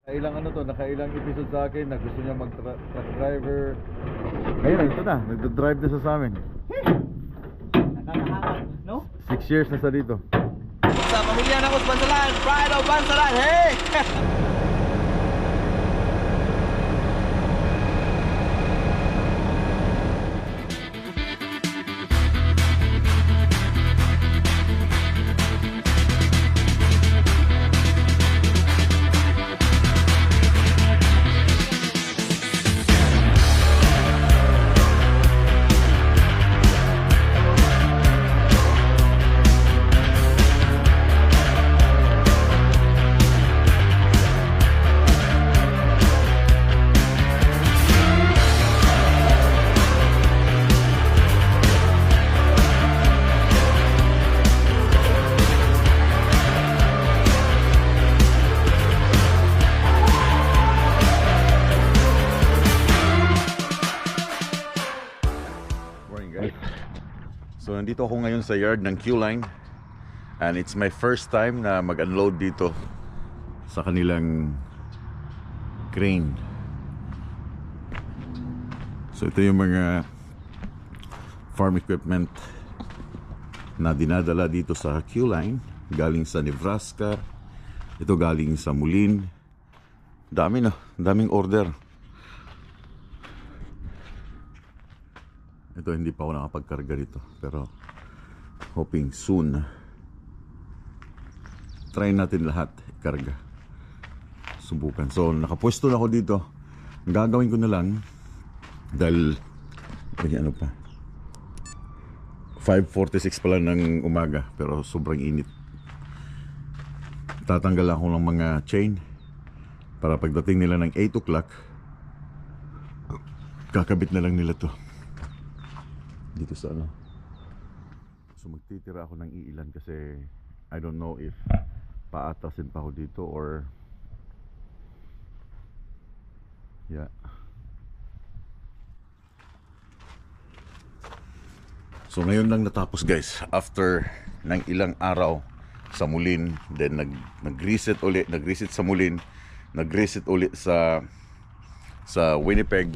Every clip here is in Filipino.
Ilang ano to, nakailang episode sa akin na gusto niya mag-truck driver. Ngayon, ito na, nagdo-drive na siya sa amin. Nakakahangat, no? 6 years na sa dito. Sa pamilya ng Bansalan, Pride of Bansalan, hey! So nandito ako ngayon sa yard ng Q-Line, and it's my first time na mag-unload dito sa kanilang crane. So ito yung mga farm equipment na dinadala dito sa Q-Line, galing sa Nebraska. Ito galing sa Moline. Dami na, daming order. Ito hindi pa ako nakapagkarga dito, pero hoping soon. Try natin lahat ikarga. Subukan. So nakapwesto na ako dito. Ang gagawin ko na lang, dahil ano pa, 5:46 pa lang ng umaga, pero sobrang init. Tatanggal ako ng mga chain para pagdating nila ng 8 o'clock, kakabit na lang nila to dito sa ano. So magtitira ako ng iilan kasi I don't know if paatasin pa ako dito or yeah. So ngayon lang natapos guys, after ng ilang araw sa Moline, then nag-reset ulit, nag-reset sa Moline, nag-reset ulit sa Winnipeg.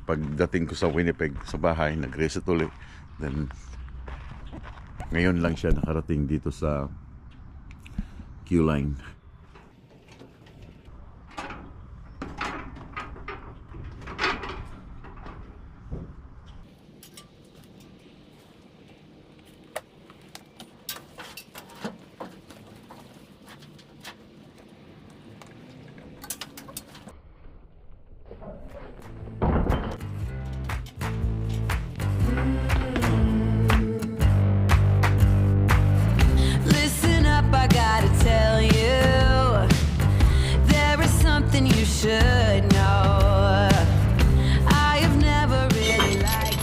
Pagdating ko sa Winnipeg sa bahay, nag-reset ulit. Then ngayon lang siya nakarating dito sa Q-Line. Listen up, I gotta tell you, there is something you should know. I have never really liked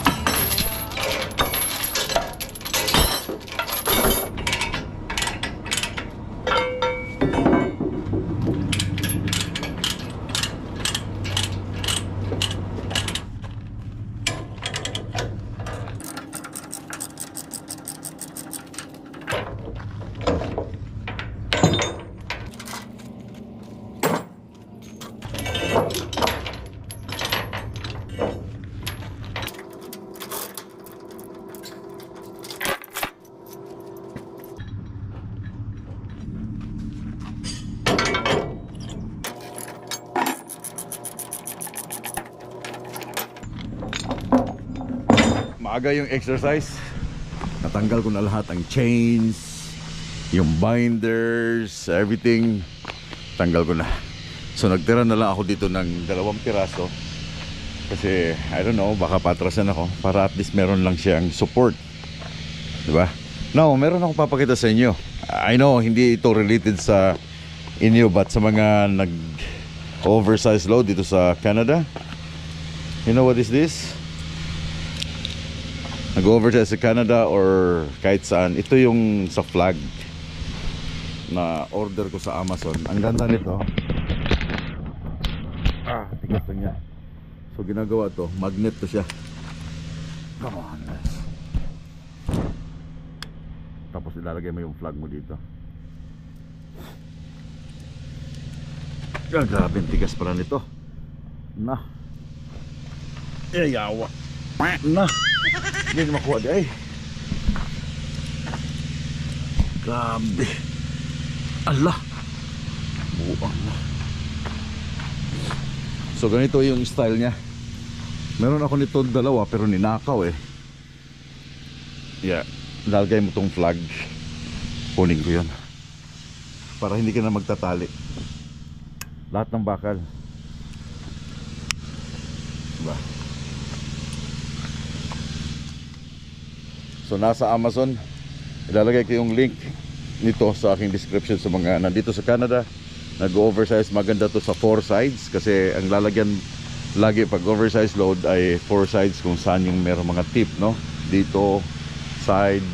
Maaga yung exercise. Natanggal ko na lahat ang chains, yung binders, everything. Tanggal ko na. So nagtira na lang ako dito ng 2 piraso. Kasi I don't know, baka patrasan ako para at least meron lang siyang support. Diba? Now, meron akong papakita sa inyo. I know hindi ito related sa inyo, but sa mga nag-oversize load dito sa Canada. You know what is this? Nag-oversize sa Canada or kahit saan. Ito yung sa flag na order ko sa Amazon. Ang ganda nito. Tigas na niya. So ginagawa to, magnet to siya. Come on. Tapos ilalagay mo yung flag mo dito. Grabe ang tigas pala nito. Na. Yawa. Na. Hindi makuha di ay. Grabe. Allah. Buang na. So ganito yung style niya. Meron ako nito dalawa pero ninakaw eh. Yeah. Lalagay mo tong flag. Kunin ko yun. Para hindi ka na magtatali. Lahat ng bakal. Diba? So nasa Amazon. Ilalagay ko yung link nito sa aking description sa mga nandito sa Canada. Nag-oversize, maganda to sa 4 sides kasi ang lalagyan lagi pag oversize load ay 4 sides kung saan yung meron mga tip, no? Dito, side,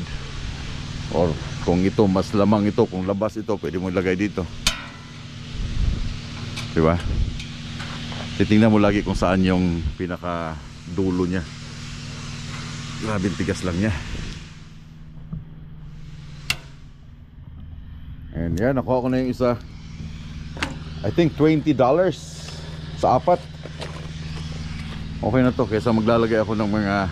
or kung ito mas lamang ito, kung labas ito, pwede mo ilagay dito. Diba? Titingnan mo lagi kung saan yung pinaka dulo niya. Grabe, tigas lang niya. And yan, nakuha ko na yung isa. I think $20 sa apat. Okay na to kaysa maglalagay ako ng mga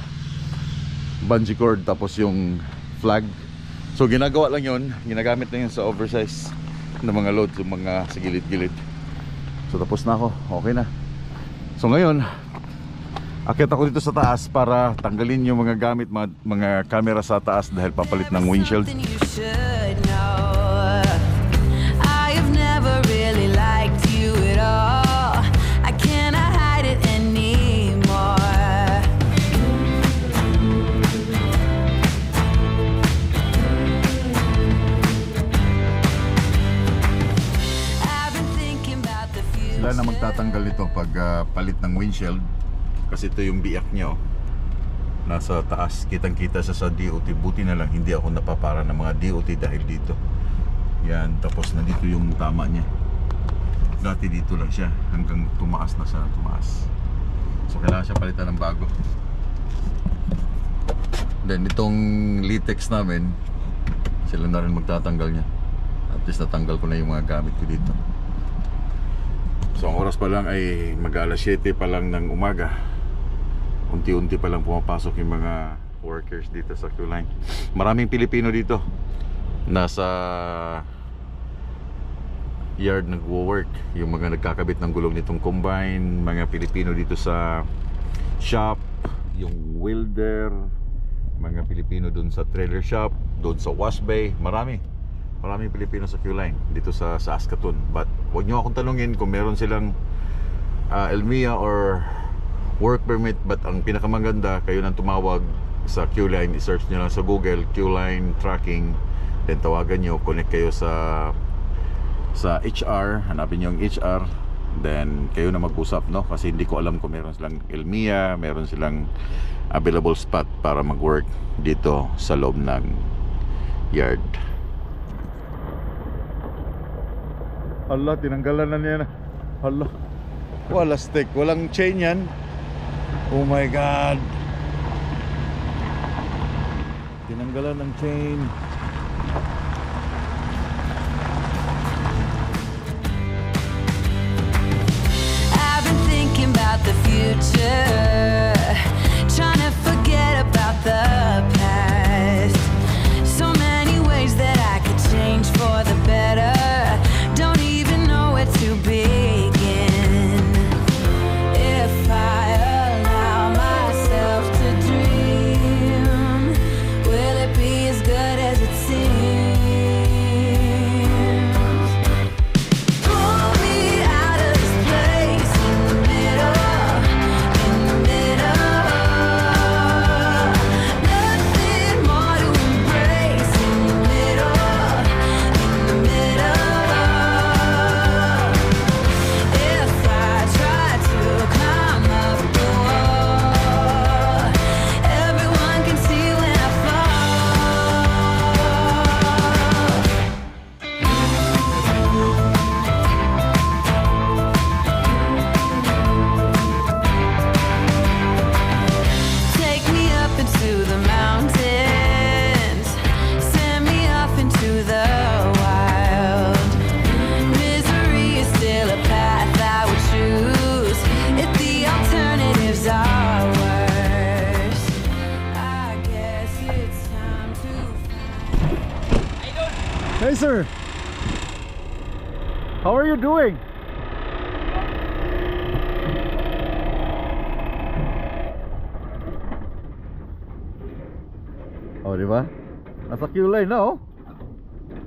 bungee cord tapos yung flag. So ginagawa lang yun, ginagamit na yun sa oversize ng mga loads, yung mga sa gilid-gilid. So tapos na ako, okay na. So ngayon, akit ako dito sa taas para tanggalin yung mga gamit, mga camera sa taas dahil papalit ng windshield. Something you should know. I have never really liked you at all. I cannot hide it anymore. I've been thinking about the future. Sila na magtatanggal nito pag palit ng windshield. Kasi ito yung biyak niya, oh. Nasa taas, kitang-kita sa DOT. Buti na lang hindi ako napapara ng mga DOT dahil dito. Yan, tapos nandito yung tama niya. Dati dito lang siya hanggang tumaas na siya, tumaas. So kailangan siya palitan ng bago. Then itong latex namin, sila na rin magtatanggal niya. At least natanggal ko na yung mga gamit ko dito. So ang oras pa lang ay mag-alas 7 pa lang ng umaga. Unti-unti pa lang pumapasok yung mga workers dito sa Q-Line. Maraming Pilipino dito. Nasa yard nagwo-work. Yung mga nagkakabit ng gulong nitong combine. Mga Pilipino dito sa shop. Yung welder. Mga Pilipino dun sa trailer shop. Dun sa wash bay. Maraming Pilipino sa Q-Line dito sa Saskatoon. But huwag nyo akong tanungin kung meron silang LMIA or work permit. But ang pinakamaganda, kayo nang tumawag sa Q-Line, i-search nyo lang sa Google Q-Line tracking, then tawagan nyo, connect kayo sa HR, hanapin nyo yung HR, then kayo na mag-usap, no? Kasi hindi ko alam kung meron silang LMIA, meron silang available spot para mag-work dito sa loob ng yard. Hala, tinanggalan na niya na. Hala, wala stick, walang chain yan. Oh my God. Tinanggalan ng chain. I've been thinking about the future, trying to forget about the past. So many ways that I could change for the better. Don't even know where to begin. If I allow myself to dream, will it be as good as it seems? Pull me out of this place in the middle, sir. How are you doing? Oh, di ba? Nasa Q-line na oh.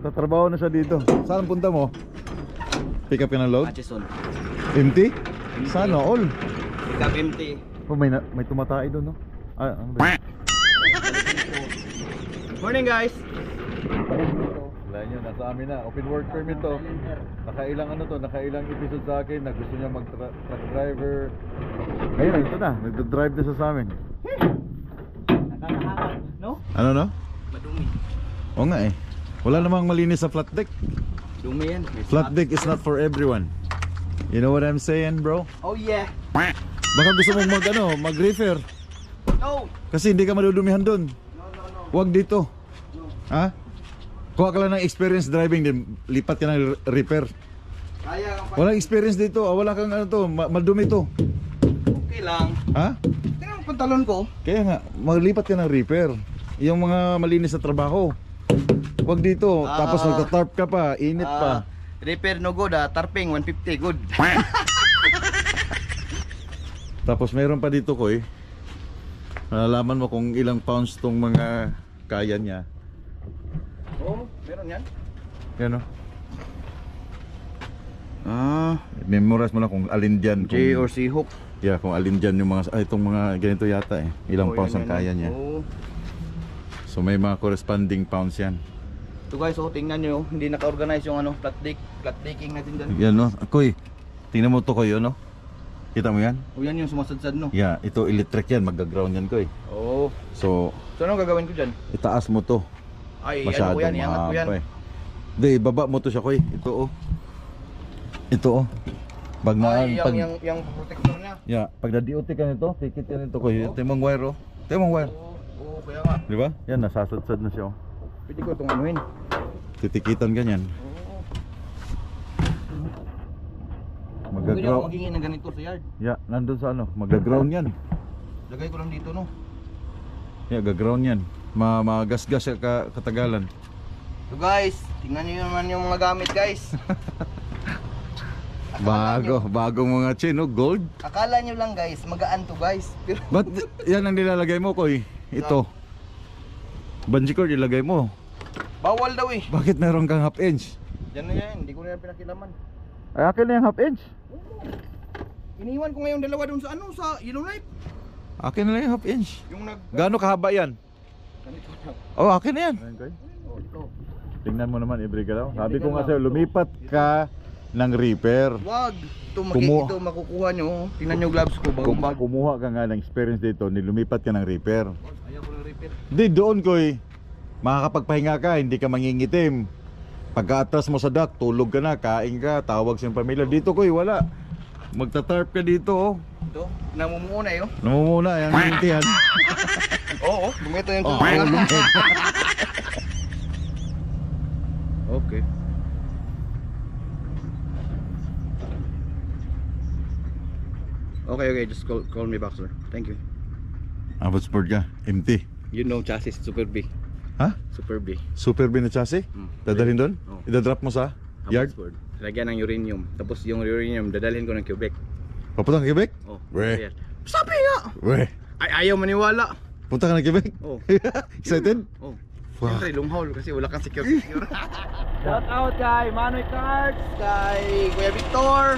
Tatrabaho na siya dito. Saan punta mo? Pick up ka ng load? Atchison. Empty? Sana all. Pick up empty. Oh, may tumatay doon, no? Ah, ano ba? Morning guys. Wala nyo, nasa amin na. Open work permit to. Nakailang ano to, nakailang episode sa akin na gusto niya mag-truck driver. Ngayon, ito na. Nagdadrive na siya sa amin. Nakakahawa, no? Ano no? Madumi. Oo nga eh. Wala namang malinis sa flat deck. Dumi yan. Flat deck is not for everyone. You know what I'm saying, bro? Oh yeah. Baka gusto mong mag-refer. No. Kasi hindi ka madudumihan doon. No. Huwag dito. Ha? Kuha ka lang ng experience driving din. Lipat ka ng repair. Kaya kang Walang experience dito. Wala kang ano to. Madumi to. okay lang. Ha? Tingnan mo pantalon ko. Kaya nga, maglipat ka ng repair. Yung mga malinis na trabaho. Huwag dito. Tapos magta-tarp ka pa. Init pa. Repair no good tarping 150 good. Tapos meron pa dito ko eh. Malalaman mo kung ilang pounds tong mga kaya niya. Oh, meron yan. Yan o. Memorize mo lang kung alin dyan. J or C hook. Yeah, kung alin dyan yung mga, itong mga ganito yata eh. Ilang Oh, pounds ang yan. kaya niya. Oh. So may mga corresponding pounds yan. So guys, tingnan nyo, hindi naka-organize yung ano, flat decking natin dyan. Yan no. Koy, tingnan mo to Koy, no? Kita mo yan? O yan yung sumasadsad no. Yeah, ito electric yan. Magga-ground yan Koy. Oo. So, So anong gagawin ko dyan? itaas mo to. Ay, ano Masyadong ko yan, iangat ko yan. mahaba eh. Hindi, baba mo to siya Koy. Ito oh. Ito oh. Pag Ay, pag, yung protector niya. yeah, pag na-DOT ka nito, tikit yan ito Koy. Ito yung mga wire oh. Ito yung mga wire. Oo, kaya nga. Di ba? Yan, nasasadsad na siya oh. Pwede ko itong anuhin. Titikitan ganyan. Pwede ako Magga-ground. magingin ng ganito sa yard. Yeah, nandun sa ano, magga-ground yan. Lagay ko lang dito no. Yeah, ga-ground yan. Magasgas siya katagalan. So guys, tingnan nyo naman yung mga gamit guys. Bagong mga chain, no? Gold. Akala nyo lang guys, magaan to guys. Pero Ba't yan ang nilalagay mo, Koy? Ito. Bungee cord ilagay mo. bawal daw eh. Bakit meron kang half inch? Yan na yan, hindi ko na yan pinakilaman. Ay, akin na yung half inch. Iniwan ko ngayon dalawa doon sa ano, sa Yellowknife. Akin na lang yung half inch. Yung Gaano kahaba yan? ganito lang. Oh, akin na yan. Oh, ito. Tingnan mo naman, every galaw. Sabi ko nga sa'yo, lumipat ka ng repair. Wag. Ito, Kumuha. ito makukuha nyo. Tingnan nyo gloves ko, bagong bag. Kumuha ka nga ng experience dito, nilumipat ka ng repair. Ayaw ko ng repair. Di doon Koy, makakapagpahinga ka, hindi ka mangingitim. Pagka-atras mo sa dock, tulog ka na, kain ka, tawag sa iyong pamilya. Dito Koy, wala. Magta-tarp ka dito oh. Ito, namumuna yun. Namumuna, yan ang intihan. Oo, bumito yung Oh, tubig. lumit. Okay. Okay, just call me back sir. Thank you. Abot sport ka, empty. You know chassis, Super B. Ha? Super B. Super bin na chassis? Dadalhin doon? Oh. Idadrop mo sa yard? Abbotsford. Lagyan ng uranium. Tapos yung uranium, dadalhin ko ng Quebec. Papunta ka ng Quebec? Oh, Weh. ayan. Sabi nga! Weh. Ay, ayaw maniwala. Punta ka ng Quebec? Oh. Excited? Oh. Wow. Siyempre, lumhaul kasi wala kang secure. Shout out kay Manoy Cards, kay Kuya Victor,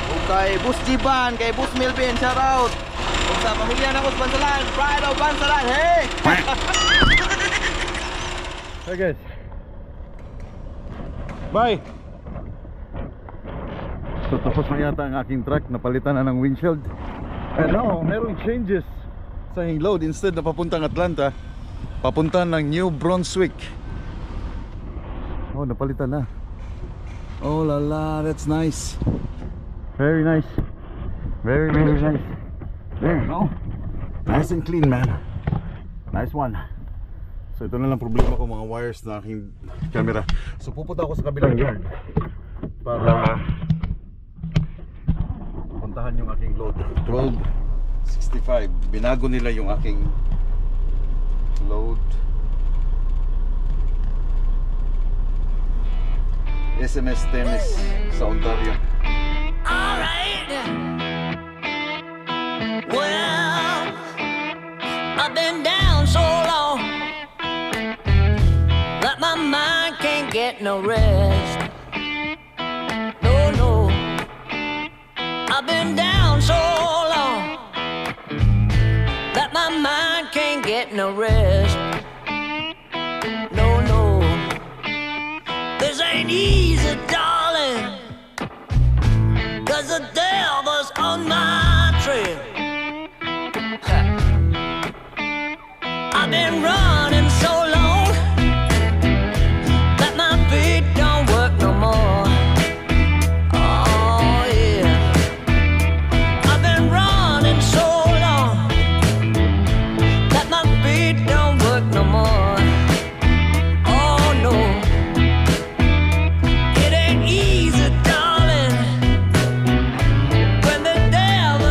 o kay Boss Jiban, kay Boss Melvin, shout out. Kung sa pamilya na Kus Bansalan, Pride of Bansalan, hey! Hey guys. Bye! So tapos na yata ang aking truck, napalitan na ng windshield. And now, merong changes sa aking load. Instead na papuntang Atlanta, papunta ng New Brunswick. Oh, napalitan na. Oh la la, that's nice. Very nice. Very nice. There, no? Nice and clean, man. Nice one. So ito na lang problema ko, mga wires na aking camera. So pupunta ako sa kabilang yard para puntahan yung aking load. 1265. Binago nila yung aking load. SMS Tennis sa Ontario. Alright. Well, I've been down so long that my mind can't get no rest. No, no. I've been down so long that my mind can't get no rest. No, no. This ain't easy, darling, 'cause the devil's on my trail. I've been running so long that my feet don't work no more. Oh yeah, I've been running so long that my feet don't work no more. Oh no, it ain't easy, darling, when the devil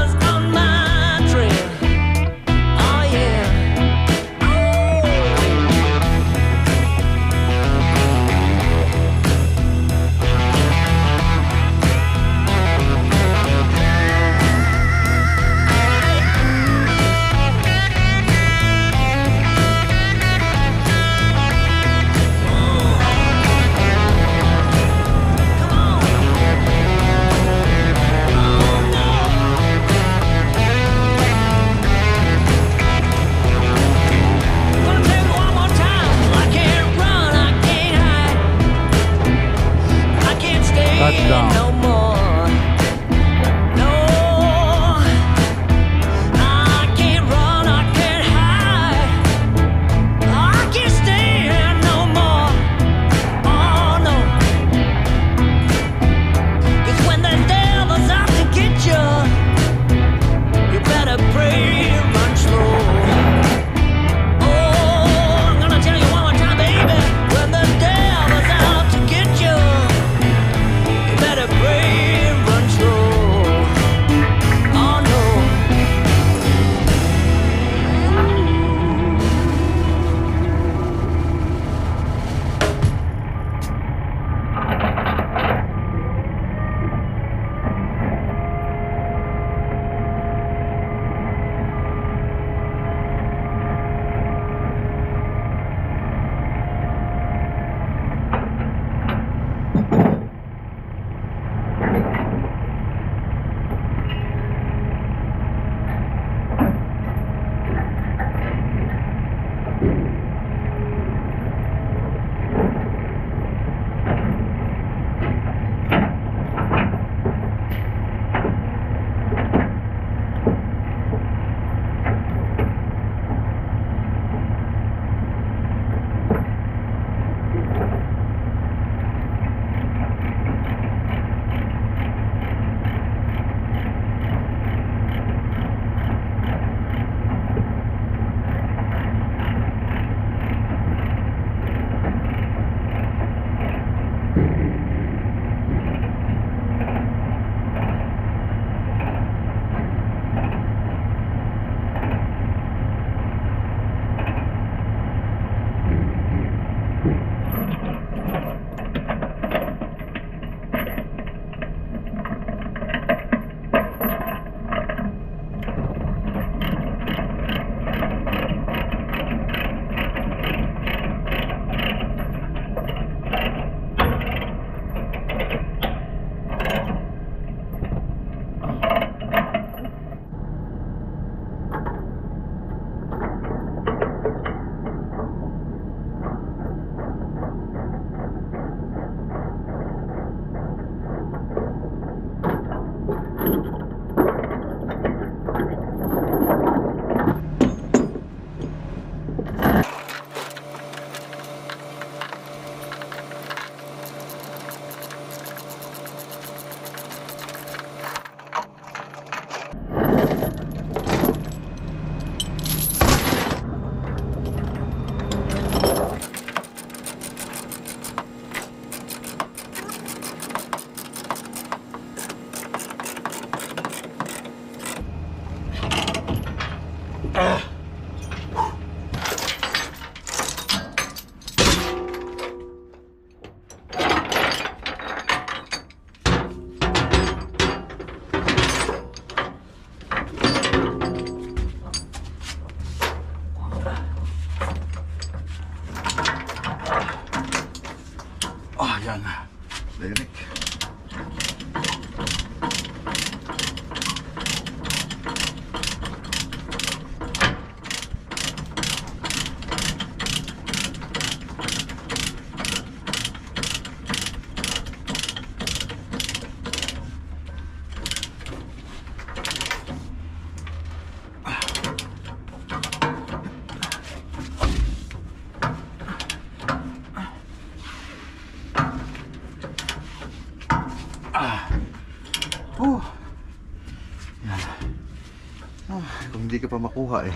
hindi ka pa makuha eh.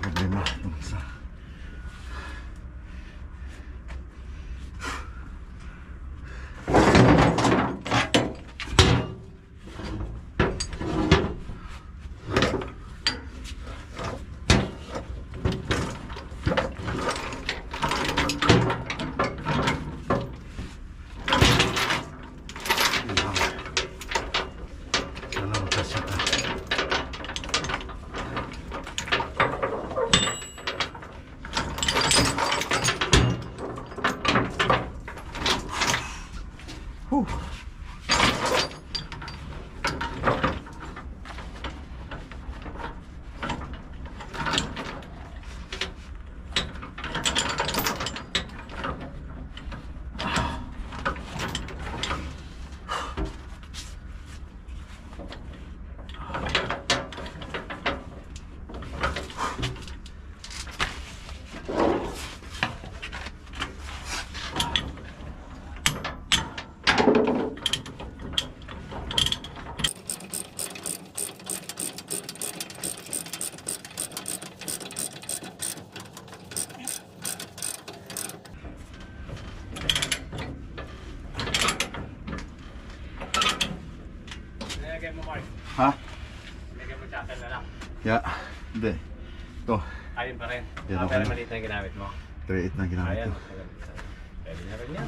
Problema yung isa. Ha? Lagyan mo chapel na lang. Yeah. Hindi. Ito. Ayun pa rin. Yan, okay Pero na. maliit na yung ginamit mo. 3.8 na ginamit Ayan. ko. Pwede na rin yan.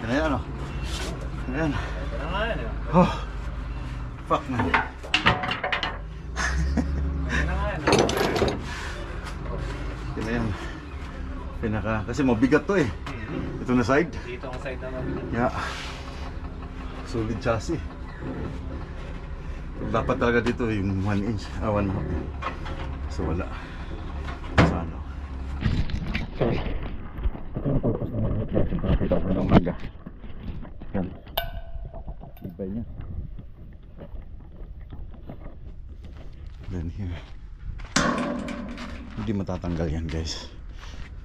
Yan na yan, oh. Yan. Pwede na nga yan. Oh. Fuck na. Pwede na nga yan. Yan na yan. Kasi mabigat to eh. Ito na side. Dito ang side naman. Yeah. Solid chassis. Dapat talaga dito yung 1 inch. 1.5. So wala. So ano. Ito yung purpose ng mga klase. Pakita ko ng umaga. Yan. Ibay niya. Then here. Hindi matatanggal yan guys.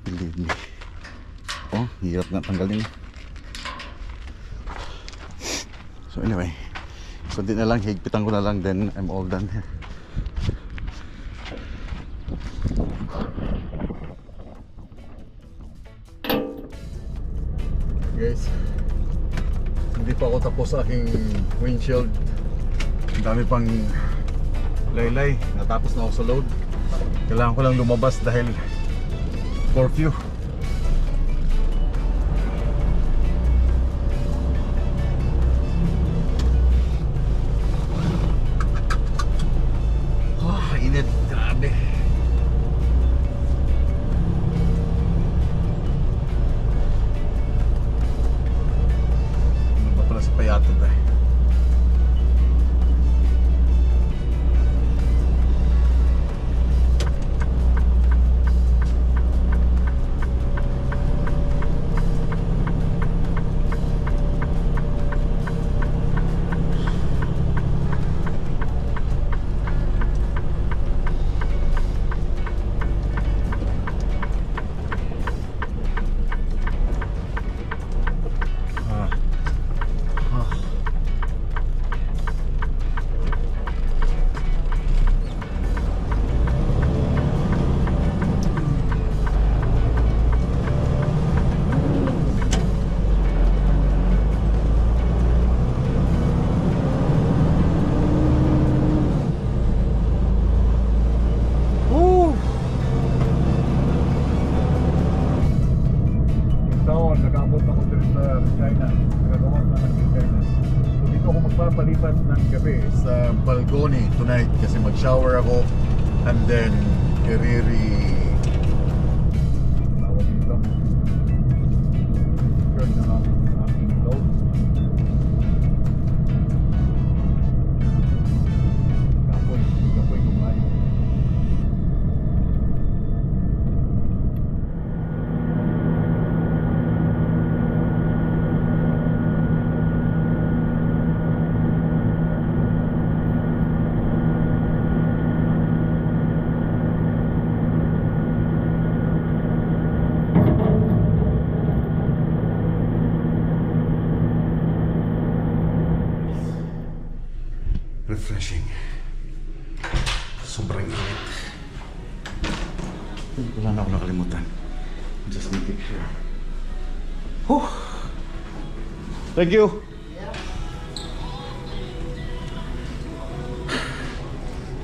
Believe me. Oh, hirap nga tanggalin. So anyway, kunti na lang, higpitan ko na lang, then I'm all done here. Guys, hindi pa ako tapos sa aking windshield. Ang dami pang laylay. Natapos na ako sa load. Kailangan ko lang lumabas dahil curfew. Init, grabe. Ano ba pala sa Payatod eh? Nag-abot ako dito sa China. Nagagawa na ng China. So dito ako magpapalipas ng gabi sa balcony tonight kasi mag-shower ako and then tawag dito. Turn na lang ang aking load. Kapoy kumain. refreshing. Sobrang init. Wala na ako nakalimutan. Just making sure. Whew. Thank you.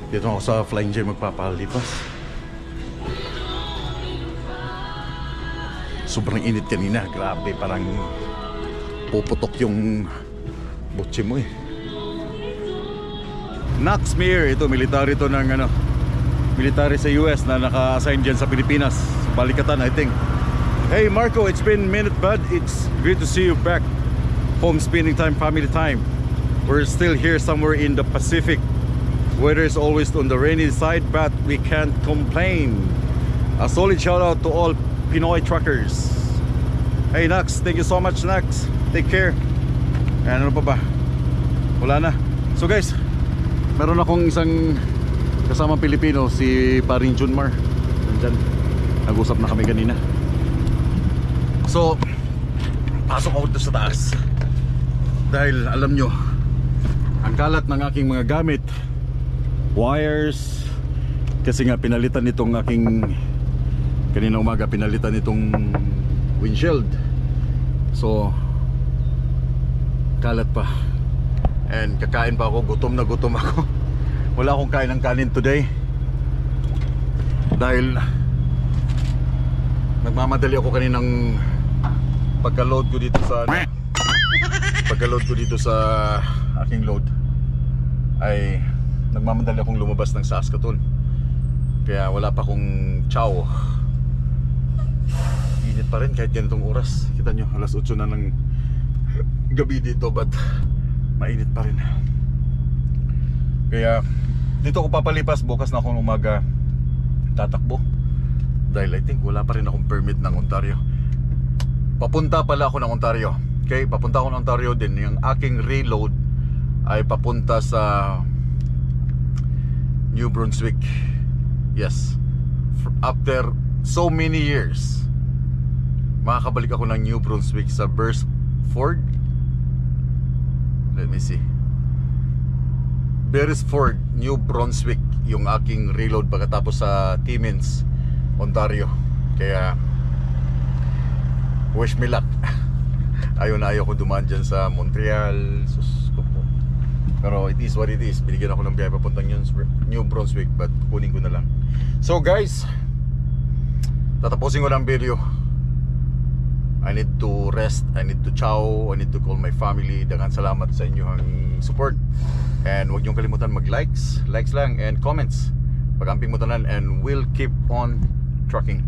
Dito ako sa Flying J magpapalipas. Sobrang init kanina. Grabe, parang puputok yung butsi mo eh. Naxmir, ito military to ng ano, military sa US na naka-assign dyan sa Pilipinas. Sa Balikatan, I think. Hey Marco, it's been a minute bud. It's great to see you back home, spending time, family time. We're still here somewhere in the Pacific. Weather is always on the rainy side, but we can't complain. A solid shout out to all Pinoy truckers. Hey Nax, thank you so much Nax. Take care. And ano pa ba? Wala na. So guys, meron akong isang kasamang Pilipino, si Paring Junmar. Nandyan. Nag-usap na kami kanina. So, pasok ako dito sa taas. Dahil alam nyo, ang kalat ng aking mga gamit, wires, kasi nga pinalitan nitong aking, kanina umaga pinalitan nitong windshield. So, kalat pa. And kakain pa ako, gutom na gutom ako. Wala akong kain ng kanin today. Dahil nagmamadali ako kaninang pagka-load ko dito sa aking load ay nagmamadali akong lumabas ng Saskatoon. Kaya wala pa akong chow. Init pa rin kahit ganitong oras. Kita nyo, alas 8 na ng gabi dito, but mainit pa rin. Kaya dito ako papalipas. Bukas na akong umaga tatakbo. Dahil I think wala pa rin akong permit ng Ontario. Papunta pala ako ng Ontario. Okay, papunta ako ng Ontario din. Yung aking reload ay papunta sa New Brunswick. Yes. After so many years, makakabalik ako ng New Brunswick sa Beresford. Let me see. Beresford, New Brunswick yung aking reload pagkatapos sa Timmins, Ontario. Kaya wish me luck. Ayaw na ayaw ko dumaan dyan sa Montreal. Sus ko po. Pero it is what it is. Binigyan ako ng biyahe papuntang New Brunswick, but kunin ko na lang. So guys, tatapusin ko ng video. I need to rest, I need to chow, I need to call my family. Daghang salamat sa inyong support. And huwag niyong kalimutan mag-likes, likes lang, and comments. Pag-amping mo tanan, and we'll keep on trucking.